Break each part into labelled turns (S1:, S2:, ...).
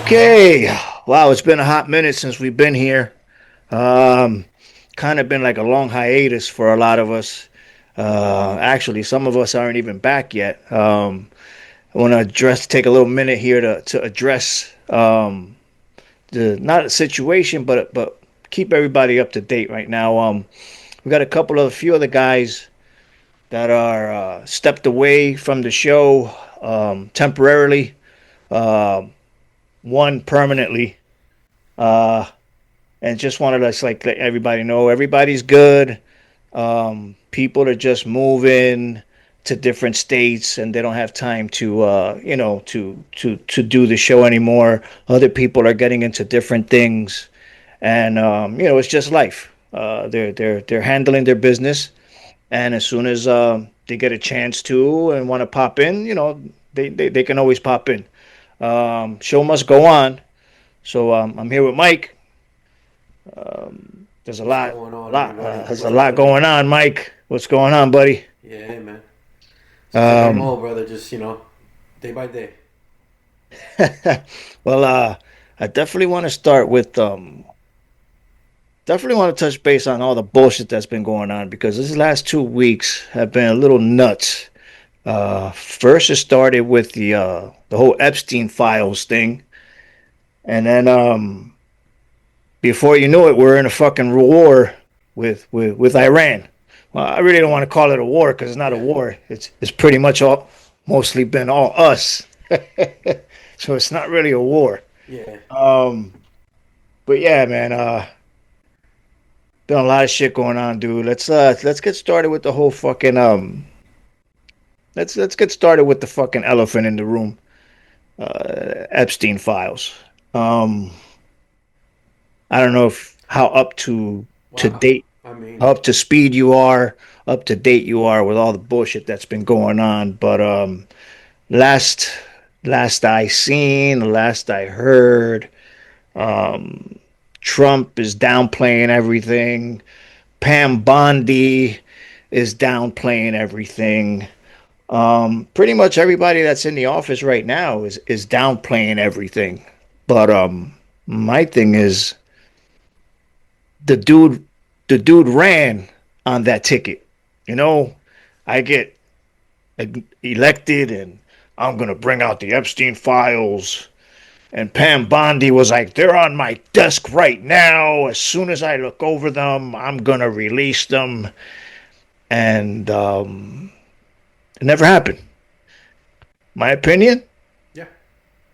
S1: Okay. Wow, it's been a hot minute since we've been here. Um, Kind of been like a long hiatus for a lot of us. Actually, some of us aren't even back yet. I want to take a little minute here to address the not a situation, but keep everybody up to date right now. We got a few other guys that are stepped away from the show temporarily. Um, One permanently. Uh, and just wanted us like let everybody know everybody's good. People are just moving to different states and they don't have time to to do the show anymore. Other people are getting into different things, and it's just life. They're handling their business, and as soon as they get a chance to and want to pop in, they can always pop in. Show must go on. So I'm here with Mike. There's
S2: What's going on, everybody?
S1: there's a lot going on, Mike. What's going on, buddy?
S2: Yeah, hey, man. Same
S1: Um,
S2: old, brother. Just day by day.
S1: well, I definitely want to start with definitely want to touch base on all the bullshit that's been going on because these last 2 weeks have been a little nuts. First, it started with the whole Epstein files thing, and then before you know it, we're in a fucking war with Iran. Well, I really don't want to call it a war because it's not a
S2: Yeah,
S1: war. It's pretty much all mostly been all us. So it's not really a war.
S2: yeah.
S1: Um, but yeah, man, been a lot of shit going on, dude. Let's get started with the whole fucking let's get started with the fucking elephant in the room. Epstein files. Um, I don't know if how to
S2: Wow.
S1: date,
S2: I mean,
S1: how up to speed you are, up to date you are with all the bullshit that's been going on. But last last I seen, last I heard, um, Trump is downplaying everything. Pam Bondi is downplaying everything. Pretty much everybody that's in the office right now is downplaying everything. But my thing is the dude ran on that ticket. You know, I get elected and I'm gonna bring out the Epstein files. And Pam Bondi was like, they're on my desk right now. As soon as I look over them, I'm gonna release them. And it never happened. My opinion,
S2: yeah.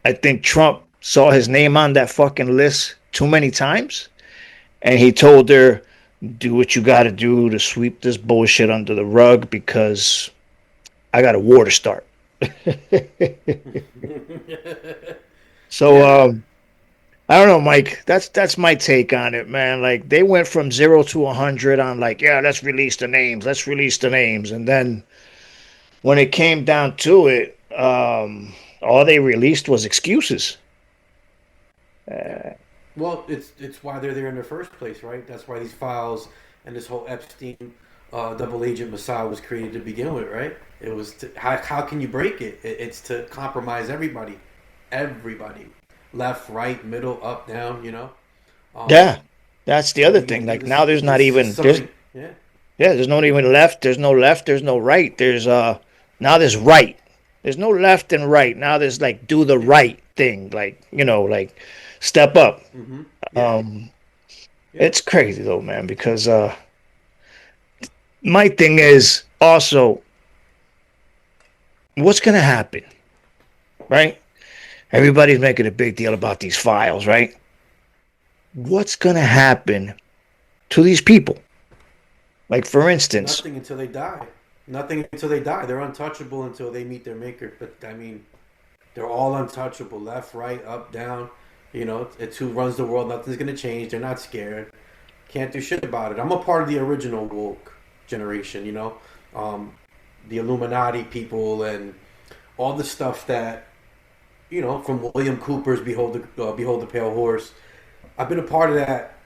S1: I think Trump saw his name on that fucking list too many times. And he told her, do what you got to do to sweep this bullshit under the rug because I got a war to start. So
S2: Yeah.
S1: I don't know, Mike. That's my take on it, man. Like they went from 0 to 100 on like, yeah, let's release the names, let's release the names, and then when it came down to it, all they released was excuses.
S2: Yeah. Well, it's why they're there in the first place, right? That's why these files and this whole Epstein double agent Messiah was created to begin with, right? It was how can you break it? It's to compromise everybody, everybody, left, right, middle, up, down.
S1: Yeah, that's the
S2: What
S1: other
S2: are you gonna
S1: thing.
S2: do?
S1: Like
S2: This
S1: now,
S2: is
S1: there's not
S2: this is
S1: even there's
S2: something. Yeah,
S1: yeah, there's not even left. There's no left. There's no right. There's now there's right. There's no left and right. Now there's like do the
S2: yeah,
S1: right thing. Like like step up.
S2: mm-hmm. Yeah,
S1: Um,
S2: yeah.
S1: it's crazy though, man. Because my thing is also what's gonna happen, right? Everybody's making a big deal about these files, right? What's gonna happen to these people? Like for instance,
S2: Nothing until they die. Nothing until they die. They're untouchable until they meet their maker. But I mean, they're all untouchable. Left, right, up, down. It's who runs the world. Nothing's gonna change. They're not scared. Can't do shit about it. I'm a part of the original woke generation. Um, the Illuminati people and all the stuff that from William Cooper's Behold the Pale Horse. I've been a part of that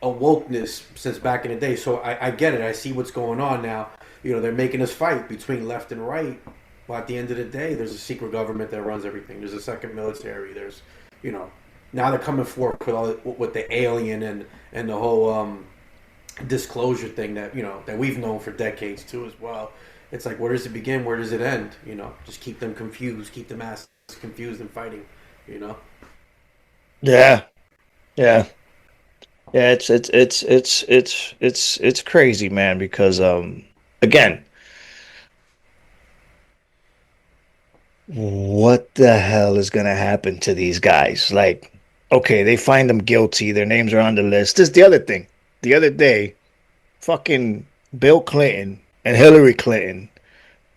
S2: awokeness since back in the day. So I get it. I see what's going on now. They're making us fight between left and right. But at the end of the day, there's a secret government that runs everything. There's a second military. There's you know, now they're coming forward with with the alien and the whole disclosure thing that that we've known for decades too as well. It's like, where does it begin? Where does it end? Just keep them confused, keep the masses confused and fighting. You know.
S1: Yeah, yeah, yeah. It's crazy, man. Because again, what the hell is gonna happen to these guys? Like, okay, they find them guilty. Their names are on the list. This is the other thing. The other day, fucking Bill Clinton and Hillary Clinton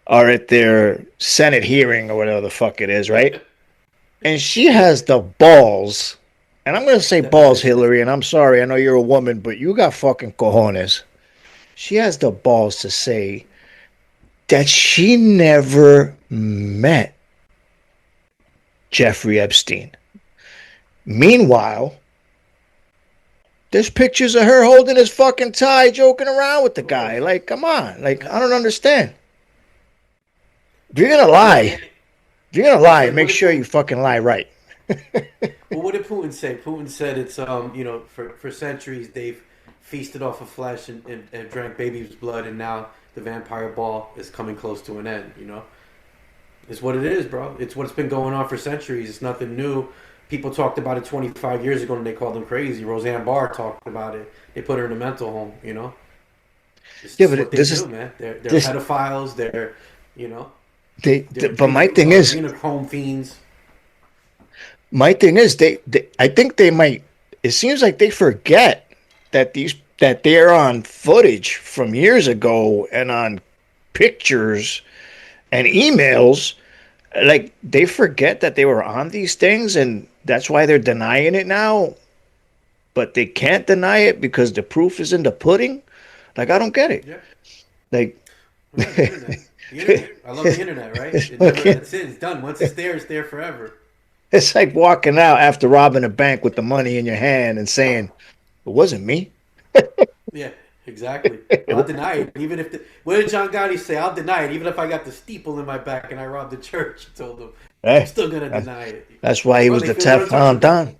S1: are at their Senate hearing or whatever the fuck it is, right? And she has the balls, and I'm gonna say balls,
S2: Listen,
S1: Hillary, and I'm sorry, I know you're a woman, but you got fucking cojones. She has the balls to say that she never met Jeffrey Epstein. Meanwhile, there's pictures of her holding his fucking tie, joking around with the guy. Like, come on. Like, I don't understand. If you're gonna
S2: yeah,
S1: lie, if you're gonna
S2: it's
S1: lie,
S2: like
S1: make
S2: what did
S1: sure you fucking lie right.
S2: well, what did Putin say? Putin said it's for centuries they've feasted off of flesh and drank baby's blood, and now the vampire ball is coming close to an end. It's what it is, bro. It's what's been going on for centuries. It's nothing new. People talked about it 25 years ago and they called them crazy. Roseanne Barr talked about it. They put her in a mental home. This
S1: Yeah,
S2: is
S1: but
S2: what they
S1: this is
S2: do, man. They're
S1: this
S2: pedophiles. You know, they're
S1: but my thing is,
S2: adrenochrome fiends.
S1: I think they might. It seems like they forget that they're on footage from years ago and on pictures and emails. Like they forget that they were on these things, and that's why they're denying it now. But they can't deny it because the proof is in the pudding. Like I don't get it.
S2: Yeah.
S1: Like
S2: Yeah, the internet. The internet. I love the internet, right? It never.
S1: okay.
S2: That's it. It's done. Once it's there forever.
S1: It's like walking out after robbing a bank with the money in your hand and saying, "It wasn't me."
S2: Yeah, exactly. I'll deny it, even if. What did John Gotti say? I'll deny it, even if I got the steeple in my back and I robbed the church. He told him, I'm
S1: Hey,
S2: still gonna
S1: that's,
S2: deny it.
S1: that's why he
S2: Bro,
S1: was
S2: they
S1: the
S2: feel they're
S1: Teflon
S2: untouchable.
S1: Don.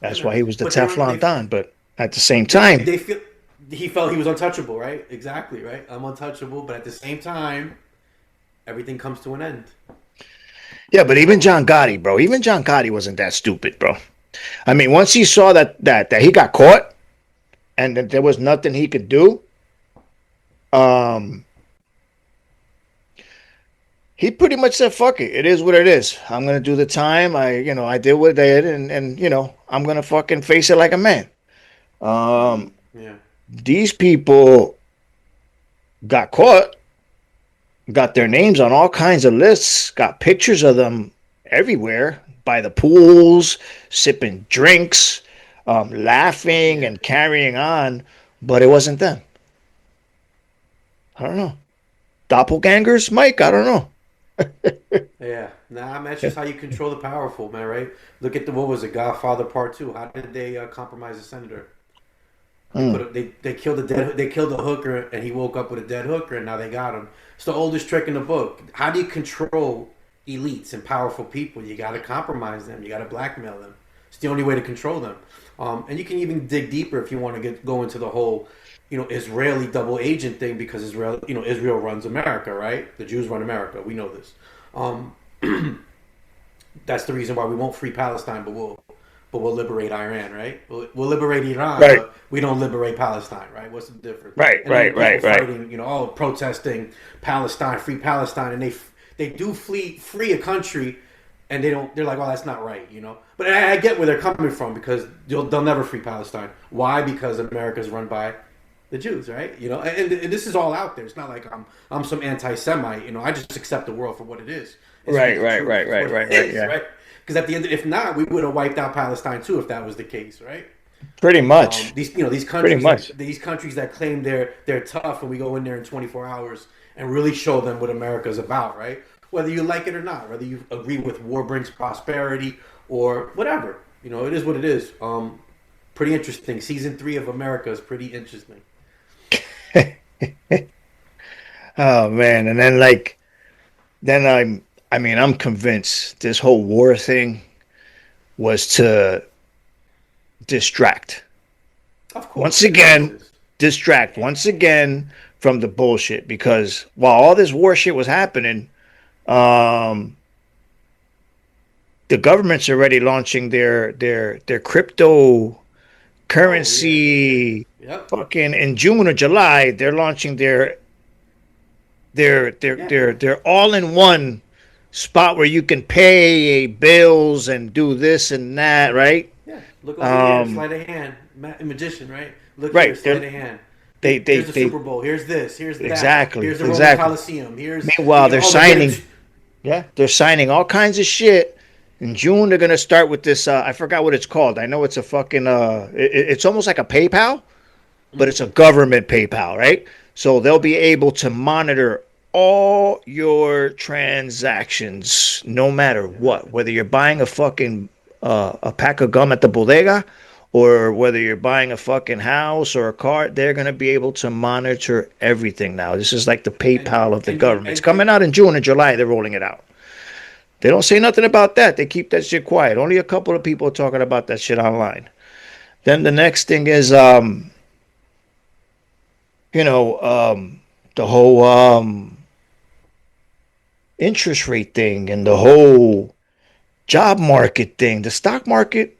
S2: Yeah,
S1: That's
S2: man.
S1: why he was the
S2: But they
S1: Teflon
S2: they
S1: Don. But at the same
S2: they
S1: time,
S2: they feel he felt he was untouchable, right? Exactly, right. I'm untouchable, but at the same time, everything comes to an end.
S1: yeah. But even
S2: So
S1: John Gotti, bro, even John Gotti wasn't that stupid, bro. I mean, once he saw that he got caught and that there was nothing he could do, um, he pretty much said, "Fuck it, it is what it is. I'm gonna do the time. I did what I did, and I'm gonna fucking face it like a man." Um,
S2: yeah,
S1: these people got caught, got their names on all kinds of lists, got pictures of them everywhere by the pools, sipping drinks, laughing
S2: yeah.
S1: and carrying on, but it wasn't them. I don't know. Doppelgangers, Mike? I don't know.
S2: Yeah, nah, man, that's just how you control the powerful, man. Right? Look at the what was it, Godfather Part Two? How did they compromise the senator?
S1: Mm,
S2: They killed they killed a hooker and he woke up with a dead hooker and now they got him. It's the oldest trick in the book. How do you control elites and powerful people? You got to compromise them. You got to blackmail them. It's the only way to control them. And you can even dig deeper if you want to go into the whole Israeli double agent thing because Israel runs America, right? The Jews run America. We know this. Um, that's the reason why we won't free Palestine, but we'll liberate Iran, right? We'll liberate Iran,
S1: right,
S2: but we don't liberate Palestine, right? What's the difference?
S1: right,
S2: And then the
S1: right,
S2: people
S1: right, right.
S2: fighting, all protesting Palestine, free Palestine, and they do free a country, and they don't. They're like, oh, that's not right. But I get where they're coming from because they'll never free Palestine. Why? Because America's run by the Jews, right? And this is all out there. It's not like I'm some anti-Semite. I just accept the world for what it is. It's
S1: Right,
S2: the
S1: right,
S2: truth.
S1: right,
S2: It's
S1: right,
S2: what
S1: right,
S2: it
S1: right.
S2: is,
S1: Yeah.
S2: right? Because at the end, if not, we would have wiped out Palestine too if that was the case, right?
S1: Pretty much.
S2: These
S1: Pretty
S2: countries
S1: much.
S2: that claim they're tough, and we go in there in 24 hours and really show them what America's about, right? Whether you like it or not, whether you agree with war brings prosperity or whatever, it is what it is. Pretty interesting. Season 3 of America is pretty interesting.
S1: Oh man. And then then I mean, I'm convinced this whole war thing was to distract.
S2: Of
S1: Once
S2: course, it always
S1: again,
S2: is.
S1: distract once again from the bullshit because while all this war shit was happening, um, the government's already launching their
S2: Oh yeah,
S1: cryptocurrency.
S2: yep,
S1: Fucking in June or July, they're launching
S2: yeah,
S1: their all in one spot where you can pay bills and do this and that, right?
S2: yeah. Look over here,
S1: Um,
S2: sleight of hand, magician, right? Look here,
S1: right.
S2: sleight of hand.
S1: They
S2: Here's the
S1: they
S2: Super Bowl. Here's this. Here's that.
S1: exactly
S2: Here's the Roman
S1: exactly.
S2: Coliseum. Here's
S1: Meanwhile, they're
S2: oh look at
S1: signing.
S2: it.
S1: Yeah, they're signing all kinds of shit. In June, they're gonna start with this. I forgot what it's called. I know it's a fucking. It's almost like a PayPal, but it's a government PayPal, right? So they'll be able to monitor all your transactions, no matter what. Whether you're buying a fucking a pack of gum at the bodega, or whether you're buying a fucking house or a car, they're gonna be able to monitor everything now. This is like the
S2: And
S1: PayPal of the
S2: and
S1: government. It's
S2: and
S1: coming out in June and July. They're rolling it out. They don't say nothing about that. They keep that shit quiet. Only a couple of people are talking about that shit online. Then the next thing is, you know, the whole interest rate thing and the whole job market thing. The stock market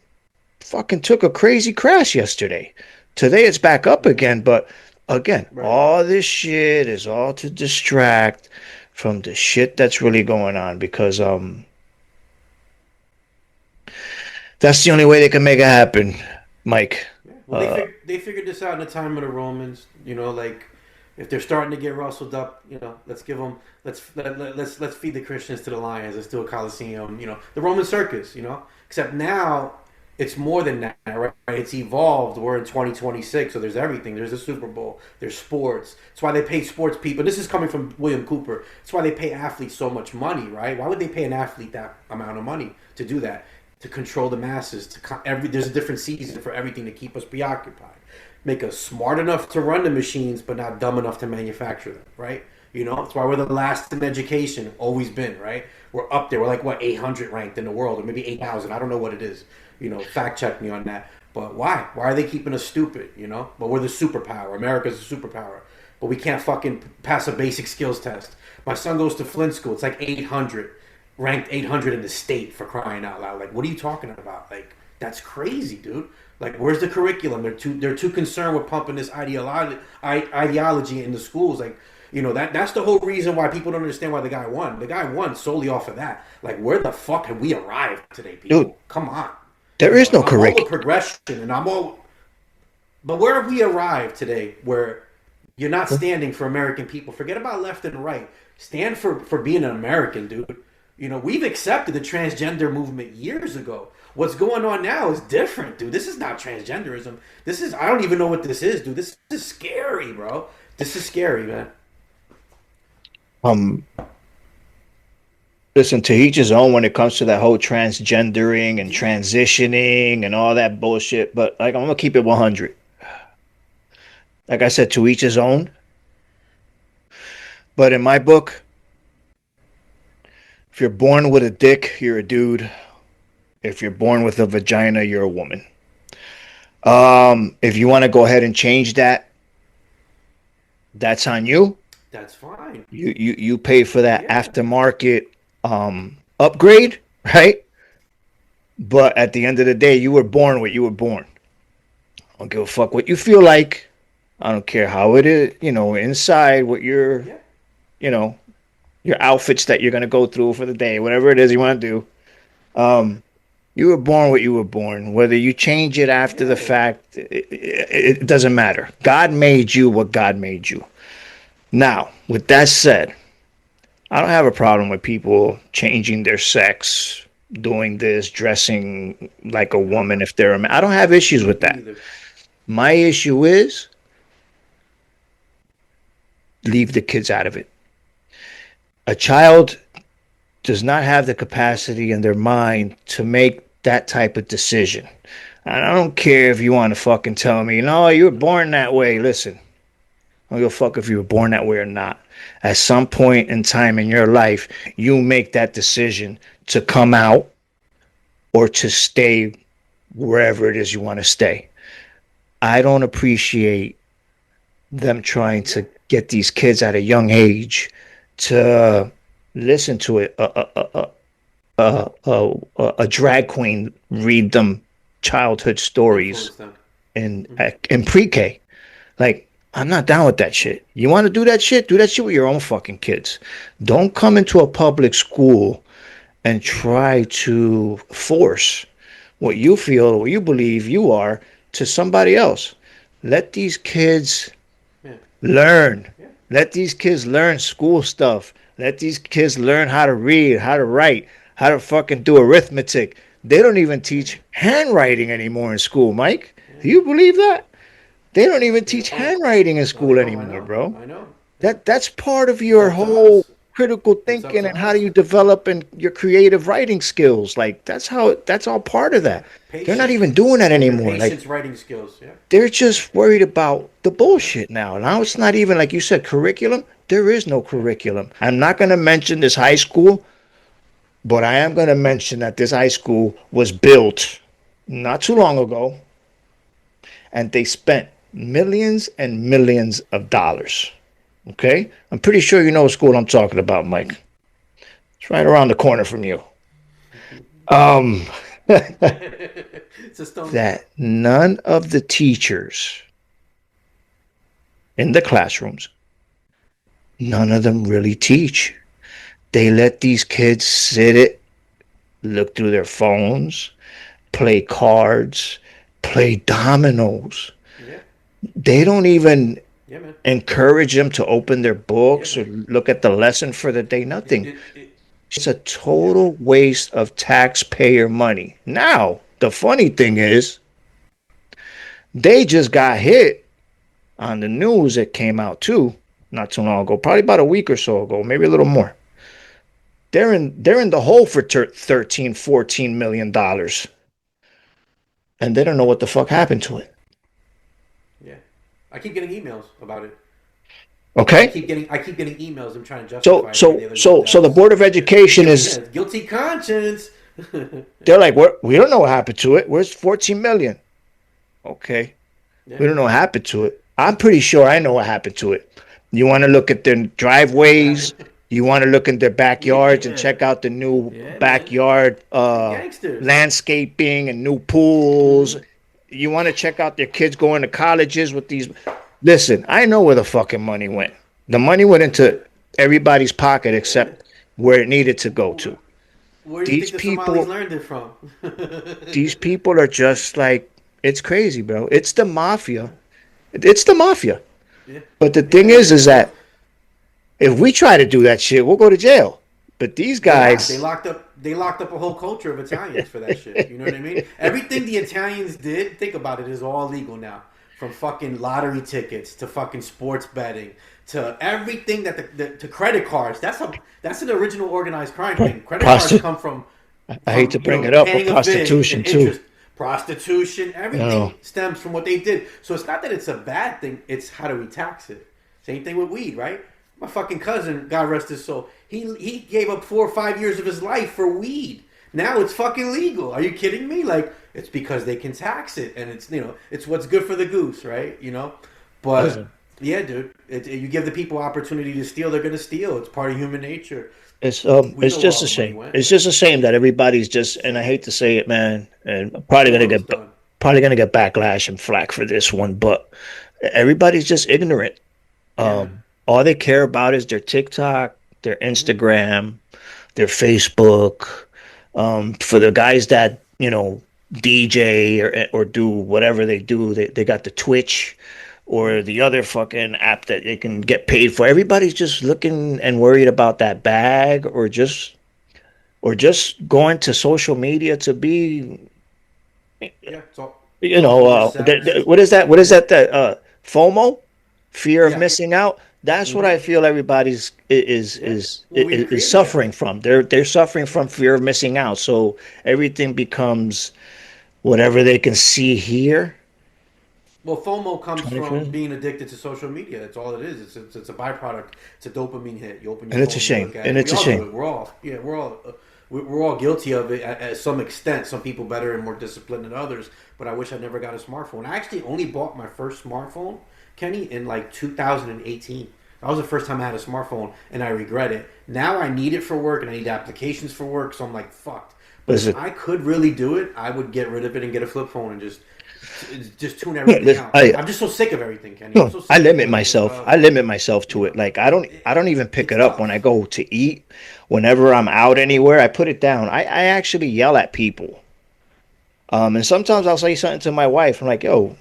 S1: fucking took a crazy crash yesterday. Today it's back up again, but again,
S2: right.
S1: all this shit is all to distract from the shit that's really going on because that's the only way they can make it happen, Mike.
S2: Yeah. Well,
S1: Uh,
S2: they figured this out in the time of the Romans. You know, like if they're starting to get rustled up, you know, let's give them let's feed the Christians to the lions. Let's do a Colosseum. You know, the Roman circus. You know, except now it's more than that, right? It's evolved. We're in 2026, so there's everything. There's a Super Bowl. There's sports. That's why they pay sports people. This is coming from William Cooper. That's why they pay athletes so much money, right? Why would they pay an athlete that amount of money to do that? To control the masses. There's a different season for everything to keep us preoccupied. Make us smart enough to run the machines, but not dumb enough to manufacture them, right? You know, that's why we're the last in education. Always been, right? We're up there. We're like what 800 ranked in the world, or maybe 8,000. I don't know what it is. You know, fact check me on that. But why? Why are they keeping us stupid? You know, but we're the superpower. America's a superpower, but we can't fucking pass a basic skills test. My son goes to Flint School. It's like 800, ranked 800 in the state, for crying out loud. Like, what are you talking about? Like, that's crazy, dude. Like, where's the curriculum? They're too concerned with pumping this ideology in the schools. Like, you know, that's the whole reason why people don't understand why the guy won. The guy won solely off of that. Like, where the fuck have we arrived today,
S1: dude,
S2: people? Come on.
S1: there
S2: You know,
S1: is no
S2: I'm all the
S1: curriculum.
S2: progression, and I'm all. But where have we arrived today? Where you're not standing for American people. Forget about left and right. Stand for being an American, dude. You know, we've accepted the transgender movement years ago. What's going on now is different, dude. This is not transgenderism. This is I don't even know what this is, dude. This is scary, bro. This is scary, man.
S1: Um, Listen, to each his own when it comes to that whole transgendering and
S2: Yeah,
S1: transitioning and all that bullshit. But like, I'm gonna keep it 100. Like I said, to each his own. But in my book, if you're born with a dick, you're a dude. If you're born with a vagina, you're a woman. If you want to go ahead and change that, that's on you.
S2: that's fine.
S1: You pay for that
S2: Yeah,
S1: aftermarket upgrade, right? But at the end of the day, you were born what you were born. I don't give a fuck what you feel like. I don't care how it is, inside what
S2: yeah,
S1: you know, your outfits that you're gonna go through for the day, whatever it is you want to do. Um, you were born what you were born. Whether you change it after the
S2: yeah.
S1: fact, it doesn't matter. God made you what God made you. Now, with that said, I don't have a problem with people changing their sex, doing this, dressing like a
S2: No,
S1: woman if they're a man. I don't have issues with
S2: me
S1: that.
S2: either.
S1: My issue is leave the kids out of it. A child does not have the capacity in their mind to make that type of decision. And I don't care if you want to fucking tell me, no, you were born that way. Listen, I don't give a fuck if you were born that way or not. At some point in time in your life, you make that decision to come out or to stay wherever it is you want to stay. I don't appreciate them trying
S2: Yeah,
S1: to get these kids at a young age to listen to it. A drag queen read them childhood stories
S2: influence them.
S1: in in pre-K. Like, I'm not down with that shit. You want to do that shit? Do that shit with your own fucking kids. Don't come into a public school and try to force what you feel or what you believe you are to somebody else. Let these kids
S2: Yeah,
S1: learn.
S2: yeah,
S1: Let these kids learn school stuff. Let these kids learn how to read, how to write, how to fucking do arithmetic. They don't even
S2: yeah,
S1: teach handwriting anymore in school, Mike.
S2: yeah.
S1: Do you believe that? They don't even
S2: They
S1: teach
S2: don't.
S1: handwriting in
S2: No, they
S1: school
S2: don't. I
S1: anymore,
S2: know.
S1: bro.
S2: I know. Yeah.
S1: That's part of
S2: It's
S1: your
S2: up to
S1: whole
S2: us.
S1: critical
S2: It's up
S1: thinking
S2: to
S1: and how do
S2: us.
S1: you develop and your creative writing skills. Like that's all part of
S2: Yeah.
S1: that. They're not
S2: Patience.
S1: even doing that
S2: Yeah, your
S1: anymore. Like
S2: patience writing skills. Yeah.
S1: they're just worried about the
S2: Yeah.
S1: bullshit now. Now it's not even like you said curriculum. There is no
S2: Yeah.
S1: curriculum. I'm not going to mention this high school, but I am going to mention that this high school was built not too long ago and they spent millions and millions of dollars. Okay? I'm pretty sure you know what school I'm talking about, Mike. It's right around the corner from you. Um,
S2: It's a stone's throw.
S1: that none of the teachers in the classrooms, none of them really teach. They let these kids sit it, look through their phones, play cards, play dominoes.
S2: Yeah.
S1: They don't even
S2: Yeah, man.
S1: encourage them to open their
S2: Yeah,
S1: books or
S2: man.
S1: look at the lesson for the day.
S2: It,
S1: Nothing.
S2: it, it,
S1: It's a
S2: yeah.
S1: total waste of taxpayer money. Now, the funny thing is, they just got hit on the news that came out too, not too long ago, probably about a week or so ago, maybe a little more. They're in the hole for 13, 14 million dollars, and they don't know what the fuck happened to it.
S2: Yeah. I keep getting emails about it.
S1: Okay,
S2: I keep getting emails. I'm trying to
S1: so
S2: justify it every
S1: so
S2: day. Like, well,
S1: so so the
S2: that's
S1: board of education
S2: yeah,
S1: is
S2: guilty conscience.
S1: they're like, we don't know what happened to it. Where's 14 million? Okay,
S2: Yeah.
S1: we don't know what happened to it. I'm pretty sure I know what happened to it. You want to look at their driveways. You want to look in their backyards and
S2: Yeah.
S1: check out the new
S2: Yeah, man.
S1: backyard
S2: They're gangsters.
S1: landscaping and new pools.
S2: Mm-hmm.
S1: You want to check out their kids going to colleges with these. Listen, I know where the fucking money went. The money went
S2: Yeah.
S1: into everybody's pocket
S2: Yeah.
S1: except where it needed to go
S2: Where,
S1: to.
S2: where do you
S1: These
S2: think the Somalis
S1: people,
S2: learned it from?
S1: these people are just like it's crazy, bro. It's the mafia. It's the mafia.
S2: Yeah.
S1: But the thing
S2: Yeah, man.
S1: is that if we try to do that shit, we'll go to jail. But these
S2: They have.
S1: guys,
S2: They locked up a whole culture of Italians for that shit. You know what I mean? Everything the Italians did, think about it, is all legal now. From fucking lottery tickets to fucking sports betting to everything that to credit cards. That's an original organized crime thing. Credit cards
S1: prosti-
S2: come from
S1: I hate to
S2: you
S1: bring
S2: know
S1: it up, but
S2: paying a VIN
S1: prostitution
S2: and
S1: too.
S2: interest. Prostitution,
S1: You know,
S2: everything stems from what they did. So it's not that it's a bad thing, it's how do we tax it? Same thing with weed, right? My fucking cousin, God rest his soul, he gave up 4 or 5 years of his life for weed. Now it's fucking legal. Are you kidding me? Like it's because they can tax it, and it's it's what's good for the goose, right? But
S1: listen,
S2: yeah, dude, you give the people opportunity to steal, they're gonna steal. It's part of human nature. We
S1: it's
S2: know where
S1: just
S2: all
S1: a
S2: the money
S1: shame.
S2: went.
S1: It's just a shame that everybody's
S2: It's
S1: just,
S2: a
S1: and I
S2: shame.
S1: hate to say it, man, and I'm
S2: The world is done.
S1: probably gonna get backlash and flack for this one, but everybody's just ignorant.
S2: Yeah, man.
S1: All they care about is their TikTok, their Instagram, their Facebook. For the guys that DJ or do whatever they do, they got the Twitch or
S2: Mm-hmm.
S1: the other fucking app that they can get paid for. Everybody's just looking and worried about that bag or just going to social media to be
S2: Yeah, it's all for sex.
S1: what is that? What is
S2: Yeah,
S1: that? That FOMO, fear of
S2: yeah.
S1: missing out. That's what
S2: Mm-hmm.
S1: I feel everybody's
S2: Yeah. Well, we
S1: is
S2: created that.
S1: suffering from. They're suffering
S2: Yeah.
S1: from fear of missing out. So everything becomes whatever they can see here.
S2: Well, FOMO comes from
S1: 24.
S2: being addicted to social media. That's all it is. It's a byproduct. It's a dopamine hit. You open your
S1: And it's a
S2: phone, you
S1: shame.
S2: look at
S1: And
S2: it.
S1: it's
S2: We
S1: a
S2: all do
S1: shame.
S2: it. We're all we're all guilty of it at some extent. Some people better and more disciplined than others. But I wish I never got a smartphone. I actually only bought my first smartphone, Kenny, in like 2018. That was the first time I had a smartphone, and I regret it. Now I need it for work, and I need applications for work, so I'm like fucked. But if
S1: Listen,
S2: I could really do it, I would get rid of it and get a flip phone and just tune everything
S1: listen,
S2: out. I'm just so sick of everything, Kenny. I'm
S1: no,
S2: so
S1: I
S2: sick of
S1: limit
S2: dealing with this
S1: myself.
S2: stuff.
S1: I limit myself
S2: You
S1: to it.
S2: know,
S1: Like
S2: it,
S1: I don't even pick
S2: it's
S1: it up when I
S2: tough.
S1: go to eat. Whenever I'm out anywhere, I put it down. I actually yell at people. And sometimes I'll say something to my wife. I'm like, yo,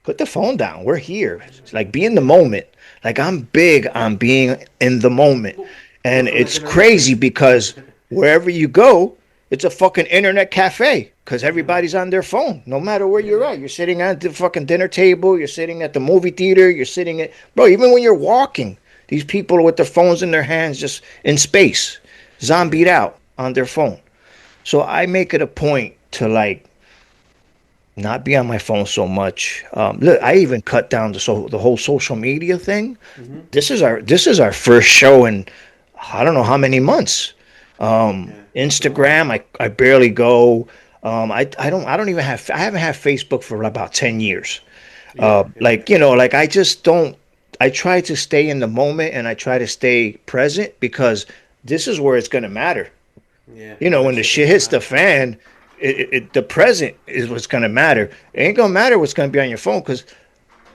S1: put the phone down. We're here. It's like be in the moment. Like I'm big on being in the moment.
S2: Well, we're
S1: And
S2: from that
S1: it's crazy
S2: generation.
S1: because wherever you go, it's a fucking internet cafe because
S2: Yeah,
S1: everybody's on their phone. No matter where
S2: yeah,
S1: you're
S2: man.
S1: at, you're sitting at the fucking dinner table, you're sitting at the movie theater, you're sitting at, bro, even when you're walking, these people with their phones in their hands just in space,
S2: Yeah,
S1: zombied out on their phone. So I make it a point to like not be on my phone so much. Look, I
S2: yeah.
S1: even cut down the whole social media thing.
S2: Mm-hmm.
S1: This is our first show in I don't know how many months.
S2: Yeah, it's been a while.
S1: Instagram, I barely go. I don't even have I haven't had Facebook for about 10 years.
S2: Yeah, yeah,
S1: Like like I just don't. I try to stay in the moment and I try to stay present because this is where it's gonna matter.
S2: yeah. That
S1: When the
S2: shit
S1: shit
S2: doesn't
S1: hits the
S2: matter.
S1: fan, the present is what's gonna matter. It ain't gonna matter what's gonna be on your phone because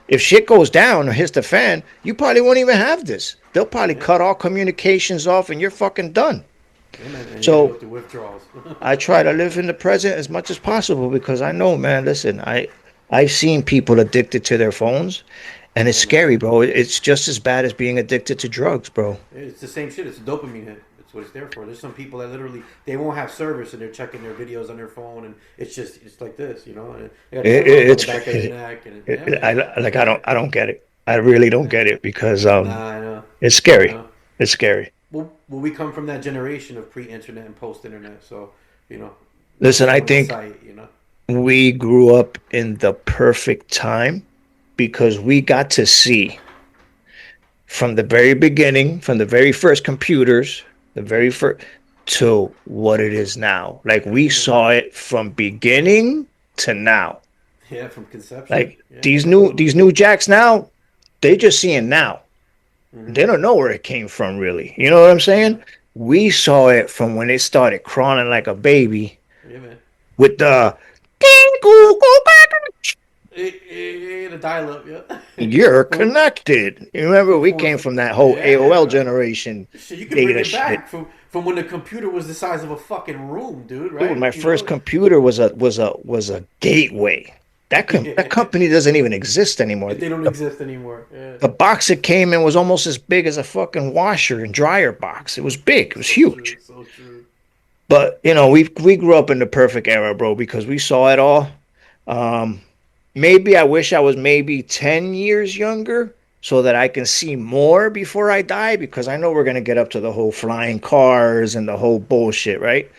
S1: if shit goes down or hits the fan, you probably won't even have this. They'll probably
S2: Yeah,
S1: cut all communications off and you're fucking done.
S2: yeah, man. And you're gonna go
S1: So
S2: through withdrawals.
S1: I try to live in the present as much as possible because I know, man, listen, I've seen people addicted to their phones and it's
S2: Yeah, man.
S1: scary, bro. It's just as bad as being addicted to drugs, bro.
S2: It's the same shit. It's a dopamine hit. That's what it's there for. There's some people that literally they won't have service and they're checking their videos on their phone and it's like this, you know. And they got
S1: It,
S2: cameras
S1: it,
S2: on the
S1: it's
S2: back of their neck and yeah,
S1: I
S2: man.
S1: like I don't get it. I really don't
S2: Yeah.
S1: get it because
S2: Nah, I know.
S1: it's
S2: I
S1: scary.
S2: know.
S1: It's scary.
S2: Well, we come from that generation of pre-internet and post-internet, so you know, no
S1: Listen, I
S2: phone in
S1: think
S2: sight. You know.
S1: we grew up in the perfect time because we got to see from the very beginning, from the very first computers, the very first to what it is now. Like we
S2: Yeah.
S1: saw it from beginning to now.
S2: Yeah, from conception.
S1: Like
S2: Yeah,
S1: these new
S2: absolutely.
S1: these new jacks now, they just seeing now.
S2: Mm-hmm.
S1: They don't know where it came from really. You know what I'm
S2: Yeah.
S1: saying? We saw it from when it started crawling like a baby
S2: Yeah, man.
S1: with the
S2: The dial-up, yeah.
S1: you're
S2: from,
S1: connected. You remember we came
S2: from
S1: from that whole AOL
S2: yeah.
S1: generation
S2: Shit, you could bring
S1: data
S2: it
S1: shit.
S2: back from when the computer was the size of a fucking room, dude.
S1: Dude,
S2: Right?
S1: my
S2: You
S1: first
S2: know.
S1: computer was a gateway. That
S2: Yeah.
S1: company doesn't even exist anymore.
S2: They don't
S1: The,
S2: exist anymore. Yeah.
S1: the box it came in was almost as big as a fucking washer and dryer box. It was big. It was
S2: So true.
S1: huge.
S2: So true.
S1: But we grew up in the perfect era, bro, because we saw it all. Um, Maybe I wish I was maybe 10 years younger so that I can see more before I die because I know we're going to get up to the whole flying cars and the whole bullshit, right?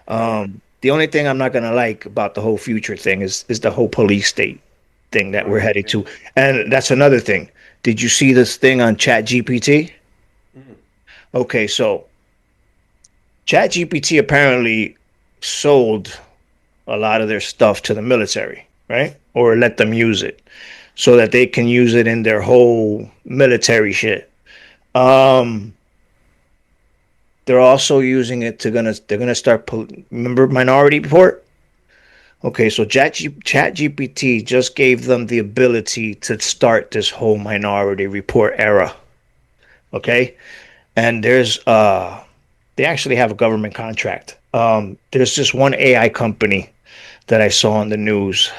S2: Yeah.
S1: The only thing I'm not going to like about the whole future thing is the whole police state thing that we're
S2: Right.
S1: headed
S2: Yeah.
S1: to. And that's another thing. Did you see this thing on Chat GPT?
S2: Mm-mm.
S1: Okay, so Chat GPT apparently sold a lot of their stuff to the military, right? Or let them use it so that they can use it in their whole military shit. Um, they're also using it to gonna they're gonna start. Remember Minority Report? Okay, so Chat GPT just gave them the ability to start this whole Minority Report era. Okay, and they actually have a government contract. There's just one AI company that I saw on the news.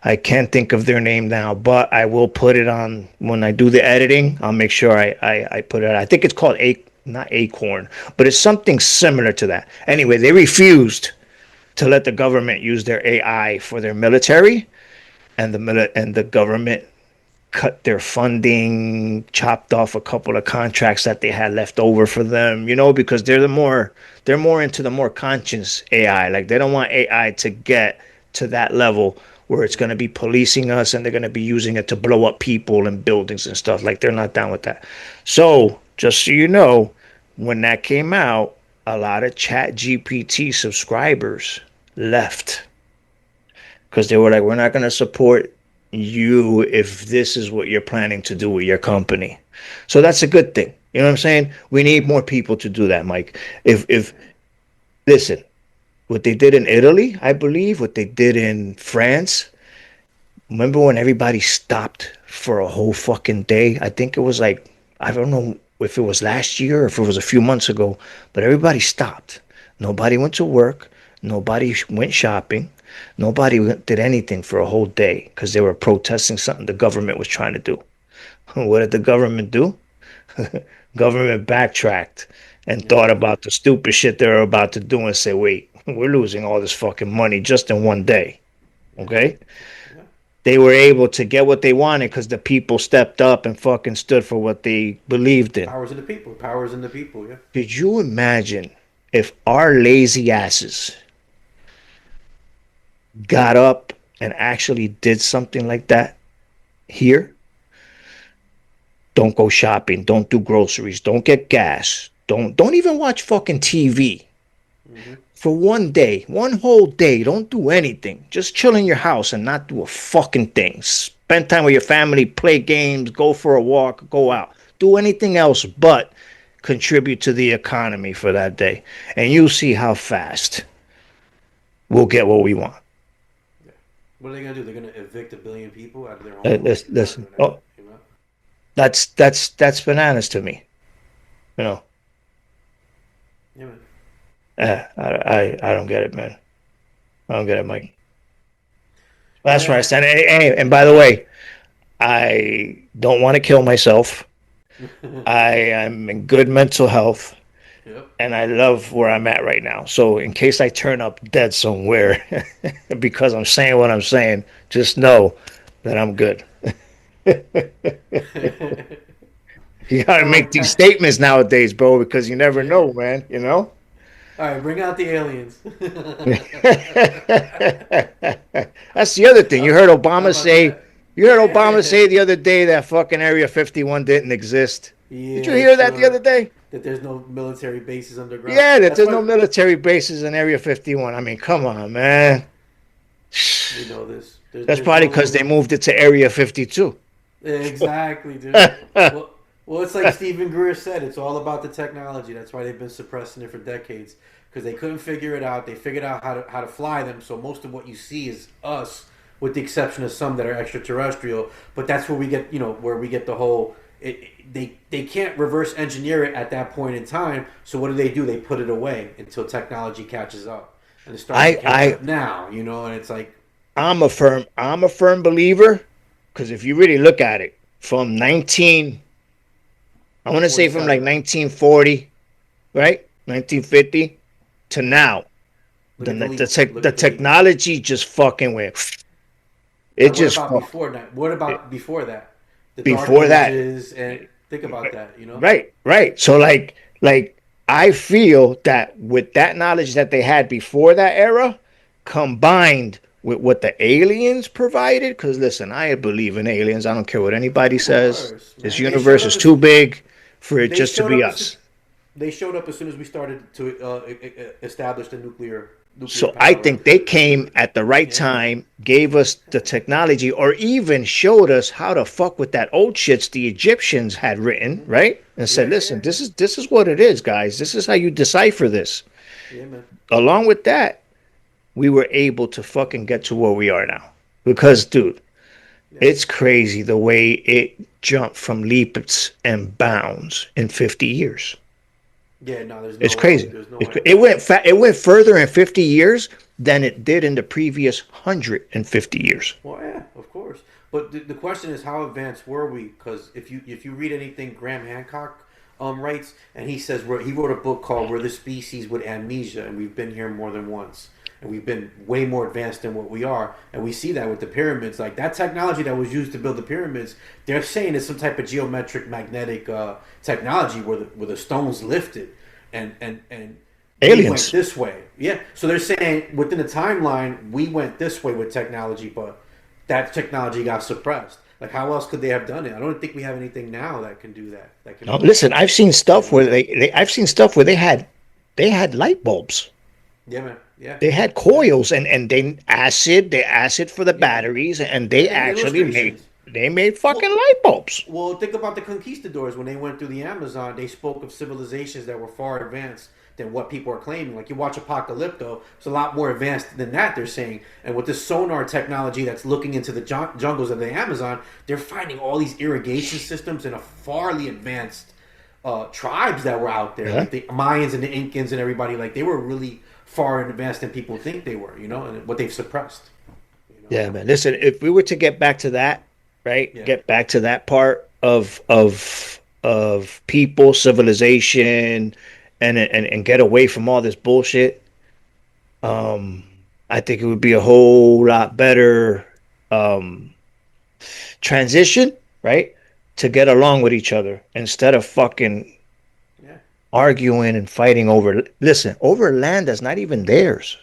S1: I can't think of their name now, but I will put it on when I do the editing. I'll make sure I put it. I think it's called not Acorn, but it's something similar to that. Anyway, they refused to let the government use their AI for their military, and the government cut their funding, chopped off a couple of contracts that they had left over for them, because they're more into the more conscious AI. Like they don't want AI to get to that level where it's going to be policing us and they're going to be using it to blow up people and buildings and stuff. Like they're not down with that. So, just so you know, when that came out, a lot of Chat GPT subscribers left because they were like, we're not going to support you if this is what you're planning to do with your company. So that's a good thing. You know what I'm saying? We need more people to do that, Mike. If listen, what they did in Italy, I believe, what they did in France. Remember when everybody stopped for a whole fucking day? I think it was like, I don't know if it was last year or if it was a few months ago, but everybody stopped. Nobody went to work. Nobody went shopping. Nobody did anything for a whole day because they were protesting something the government was trying to do. What did the government do? Government backtracked and
S2: Yeah,
S1: thought about the stupid shit they were about to do and say, wait, we're losing all this fucking money just in one day.
S2: yeah,
S1: Okay?
S2: yeah.
S1: They were able to get what they wanted because the people stepped up and fucking stood for what they believed in.
S2: Powers in the people. Powers in the people. Yeah.
S1: Could you imagine if our lazy asses got up and actually did something like that here? Don't go shopping. Don't do groceries. Don't get gas. Don't even watch fucking TV
S2: Hmm.
S1: for one day, one whole day. Don't do anything. Just chill in your house and not do a fucking thing. Spend time with your family, play games, go for a walk, go out. Do anything else but contribute to the economy for that day. And you'll see how fast we'll get what we want.
S2: Yeah. What are they gonna do? They're gonna evict 1 billion people out of their homes? They're not
S1: Listen,
S2: doing
S1: oh,
S2: that. You know.
S1: that's bananas to me. You know,
S2: Yeah, man.
S1: I don't get it, man. I don't get it, Mike. That's where I
S2: Yeah.
S1: stand. And by the way, I don't want to kill myself. I am in good mental health
S2: Yep.
S1: and I love where I'm at right now. So in case I turn up dead somewhere because I'm saying what I'm saying, just know that I'm good. You got to
S2: All
S1: make
S2: right.
S1: these statements nowadays, bro, because you never
S2: Yeah.
S1: know, man, you know?
S2: All right. Bring out the aliens.
S1: That's the other thing.
S2: how, how about that?
S1: You heard Obama
S2: Yeah.
S1: say the other day that fucking Area 51 didn't exist. Did you
S2: Yeah.
S1: hear that the other
S2: Sure.
S1: day?
S2: That there's no military bases underground.
S1: Yeah, that
S2: That's
S1: there's
S2: why
S1: no military bases in Area 51. I mean, come on, man.
S2: we know this.
S1: That's
S2: There's
S1: probably because
S2: no
S1: they moved it to Area 52.
S2: exactly, dude. Well, well, it's like Stephen Greer said. It's all about the technology. That's why they've been suppressing it for decades because they couldn't figure it out. They figured out how to fly them. So most of what you see is us, with the exception of some that are extraterrestrial. But that's where we get, where we get the whole. They can't reverse engineer it at that point in time. So what do? They put it away until technology catches up, and it's starting to
S1: I
S2: catch
S1: I
S2: up now. And it's like,
S1: I'm a firm believer because if you really look at it from 19 I want to say from like
S2: 47.
S1: 1940, right? 1950 to now.
S2: Look at the
S1: The,
S2: leap.
S1: tech
S2: Look
S1: the
S2: at the leap.
S1: technology just fucking went.
S2: All
S1: It
S2: right, what
S1: just
S2: about before that? What about before that? The Dark
S1: before that.
S2: Ages, and think about that.
S1: Right, right. So like I feel that with that knowledge that they had before that era, combined with what the aliens provided, because listen, I believe in aliens. I don't care what anybody
S2: Of
S1: says.
S2: course,
S1: This
S2: man. They showed
S1: universe is
S2: up
S1: too
S2: as
S1: big for it
S2: they
S1: just to
S2: showed
S1: be
S2: up as
S1: us.
S2: they showed up as soon as we started to establish the nuclear
S1: So I
S2: power.
S1: think they came at the right
S2: Yeah, man.
S1: time, gave us the technology, or even showed us how to fuck with that old shits the Egyptians had written,
S2: Hmm.
S1: right? And said,
S2: Yeah,
S1: listen,
S2: yeah,
S1: this is what it is, guys. This is how you decipher this.
S2: yeah, man.
S1: Along with that, we were able to fucking get to where we are now. Because, dude,
S2: Yeah,
S1: it's crazy the way it jumped from leaps and bounds in 50 years.
S2: yeah. No, there's
S1: It's
S2: no way.
S1: crazy.
S2: There's no
S1: It,
S2: way.
S1: it went it went further in 50 years than it did in the previous 150 years.
S2: Well, yeah, of course. But the question is, how advanced were we? Because if you read anything Graham Hancock writes, and he says he wrote a book called "We're the Species with Amnesia," and we've been here more than once, and we've been way more advanced than what we are, and we see that with the pyramids. Like that technology that was used to build the pyramids, they're saying it's some type of geometric magnetic technology where the stones lifted, and we went
S1: Aliens.
S2: this way. Yeah. So they're saying within the timeline, we went this way with technology, but that technology got suppressed. Like, how else could they have done it? I don't think we have anything now that can do that. That can
S1: Now,
S2: move.
S1: listen, I've seen
S2: You
S1: stuff where
S2: know.
S1: I've seen stuff where they had they had light bulbs.
S2: Yeah, man. Yeah,
S1: They had
S2: yeah,
S1: coils they acid for the
S2: yeah.
S1: batteries, and
S2: Yeah,
S1: they
S2: they had
S1: actually made
S2: illustrations.
S1: they made fucking
S2: Well,
S1: light bulbs.
S2: well, think about the conquistadors when they went through the Amazon. They spoke of civilizations that were far advanced than what people are claiming. Like you watch Apocalypto, it's a lot more advanced than that. They're saying, and with this sonar technology that's looking into the jungles of the Amazon, they're finding all these irrigation systems and a farly advanced tribes that were out there,
S1: Yeah.
S2: like the Mayans and the Incans and everybody. Like they were really far in advance than people think they were. And what they've suppressed. You know.
S1: Yeah, man. Listen, if we were to get back to that, right?
S2: Yeah.
S1: Get back to that part of people, civilization, and get away from all this bullshit. Um, I think it would be a whole lot better um transition, right? To get along with each other instead of fucking
S2: Yeah.
S1: arguing and fighting over. Listen, over land that's not even theirs.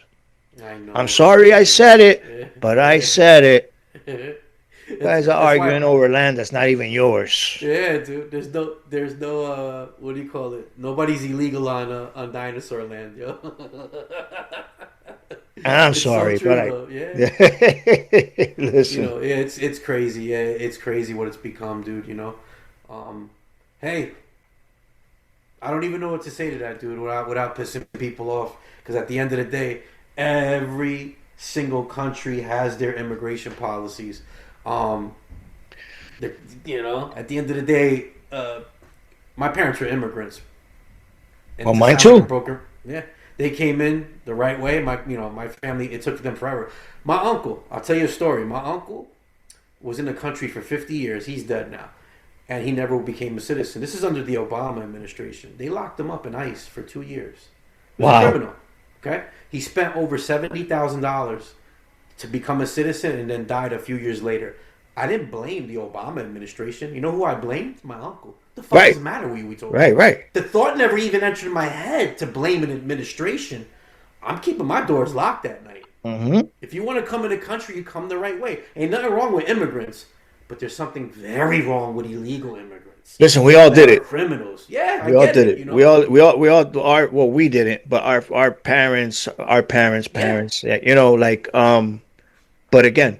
S2: I
S1: I'm
S2: know,
S1: sorry I
S2: man.
S1: said it, but I
S2: Yeah.
S1: said it. You
S2: It's
S1: guys are
S2: that's why.
S1: arguing over land that's not even yours.
S2: Yeah, dude. There's no. What do you call it? Nobody's illegal on dinosaur land, yo.
S1: And I'm
S2: It's so
S1: sorry, but
S2: true
S1: I
S2: though. Yeah.
S1: listen.
S2: Yeah, it's crazy. Yeah, it's crazy what it's become, dude. Um, hey, I don't even know what to say to that, dude, without pissing people off. Because at the end of the day, every single country has their immigration policies. Um, at the end of the day, my parents were immigrants, and
S1: Well,
S2: to
S1: mine
S2: sound like a
S1: too.
S2: broken, yeah, they came in the right way. My family, it took them forever. My uncle, I'll tell you a story. My uncle was in the country for 50 years. He's dead now, and he never became a citizen. This is under the Obama administration. They locked him up in ICE for 2 years. He was a
S1: Wow.
S2: criminal. Okay, he spent over $70,000 to become a citizen and then died a few years later. I didn't blame the Obama administration. You know who I blamed? My uncle. The fuck does
S1: Right.
S2: it matter what we told?
S1: Right. Right.
S2: The thought never even entered my head to blame an administration. I'm keeping my doors locked at night.
S1: Hmm.
S2: If you want to come in the country, you come the right way. Ain't nothing wrong with immigrants, but there's something very wrong with illegal immigrants.
S1: Listen, we all
S2: People that
S1: did
S2: are
S1: it.
S2: criminals. Yeah, I
S1: We all
S2: get
S1: did
S2: it.
S1: it. We all our well, we didn't, but our
S2: Yeah,
S1: parents, yeah, like but again,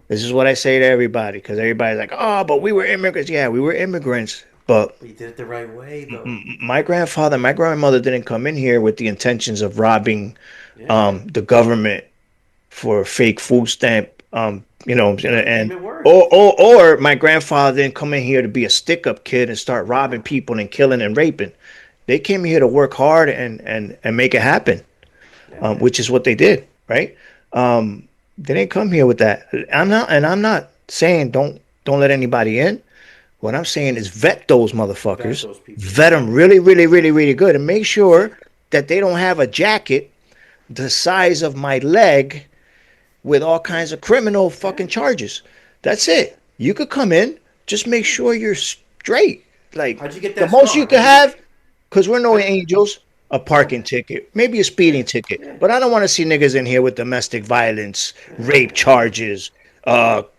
S1: this is what I say to everybody because everybody's like, "Oh, but we were immigrants." Yeah, we were immigrants, but
S2: but you did it the right way, though.
S1: my grandfather, my grandmother didn't come in here with the intentions of robbing
S2: Yeah,
S1: the government for a fake food stamp, and
S2: payment works.
S1: or my grandfather didn't come in here to be a stick up kid and start robbing
S2: No.
S1: people and killing and raping. They came here to work hard and make it happen,
S2: Yeah, man.
S1: which is what they did, right? They didn't come here with that. I'm not saying don't let anybody in. What I'm saying is vet those
S2: Vet
S1: motherfuckers,
S2: those people.
S1: vet
S2: Yeah.
S1: them really, really, really, really good, and make sure that they don't have a jacket the size of my leg with all kinds of criminal
S2: Yeah.
S1: fucking charges. That's it. You could come in, just make sure you're straight. Like
S2: How'd you get
S1: the
S2: that
S1: most you
S2: scar?
S1: could have, because we're no
S2: How'd,
S1: angels, a
S2: yeah.
S1: parking ticket, maybe a
S2: Yeah.
S1: speeding ticket.
S2: Yeah.
S1: But I don't want to see niggas in here with domestic violence, rape
S2: Yeah.
S1: charges,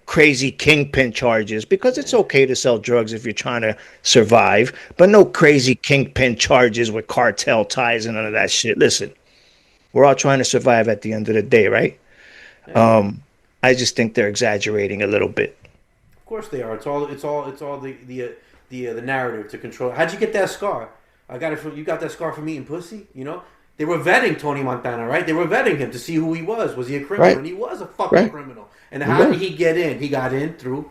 S1: crazy kingpin charges, because it's
S2: Yeah.
S1: okay to sell drugs if you're trying to survive, but no crazy kingpin charges with cartel ties and none of that shit. Listen, we're all trying to survive at the end of the day, right?
S2: Yeah.
S1: I just think they're exaggerating a little bit.
S2: Of course they are. It's all the narrative to control. How'd you get that scar? I got it from you. Got that scar from eating pussy. They were vetting Tony Montana, right? They were vetting him to see who he was. Was he a criminal?
S1: Right,
S2: And he was a fucking
S1: right.
S2: criminal. And
S1: He
S2: how did
S1: was.
S2: he get in? He got in through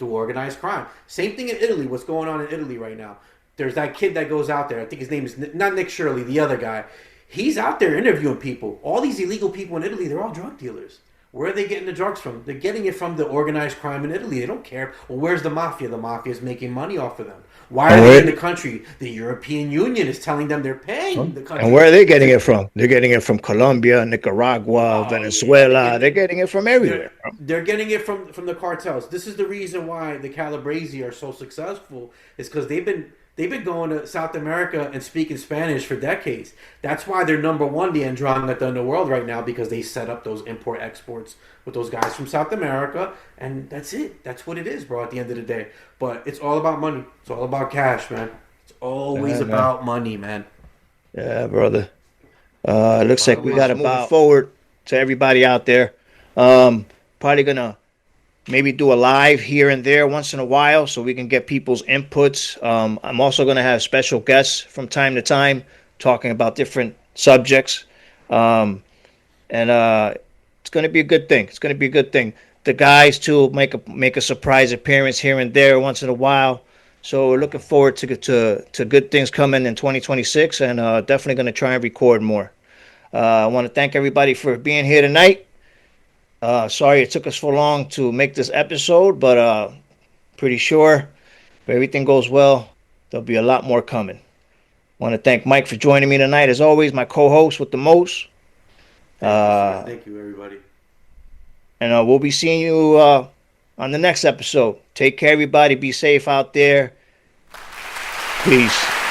S2: organized crime. Same thing in Italy. What's going on in Italy right now? There's that kid that goes out there. I think his name is not Nick Shirley, the other guy. He's out there interviewing people. All these illegal people in Italy, they're all drug dealers. Where are they getting the drugs from? They're getting it from the organized crime in Italy. They don't care. Well, where's the mafia? The mafia is making money off of them. Why are
S1: And
S2: they in
S1: where
S2: the country? The European Union is telling them they're paying the
S1: and
S2: country
S1: where are they getting
S2: to.
S1: it from? They're getting it from Colombia, Nicaragua,
S2: Oh yeah,
S1: Venezuela. They're getting it from
S2: they're
S1: everywhere.
S2: they're getting it from the cartels. This is the reason why the Calabrese are so successful. Is because they've been going to South America and speaking Spanish for decades. That's why they're number one, the Andromeda in the world right now, because they set up those import exports with those guys from South America, and that's it. That's what it is, bro. At the end of the day, but it's all about money. It's all about cash, man. It's always
S1: Yeah, man.
S2: about money, man.
S1: Yeah, brother. It looks
S2: But
S1: like
S2: I'm
S1: we got moving
S2: about
S1: forward to everybody out there. Probably gonna maybe do a live here and there once in a while so we can get people's inputs. I'm also gonna have special guests from time to time talking about different subjects. Um, and it's going to be a good thing. It's going to be a good thing. The guys too make a surprise appearance here and there once in a while. So we're looking forward to good things coming in 2026, and definitely going to try and record more. I want to thank everybody for being here tonight. Sorry it took us so long to make this episode, but pretty sure if everything goes well, there'll be a lot more coming. I want to thank Mike for joining me tonight, as always, my co-host with the most.
S2: thank you, sir.
S1: Uh,
S2: Thank you, everybody.
S1: And we'll be seeing you on the next episode. Take care, everybody. Be safe out there. Peace.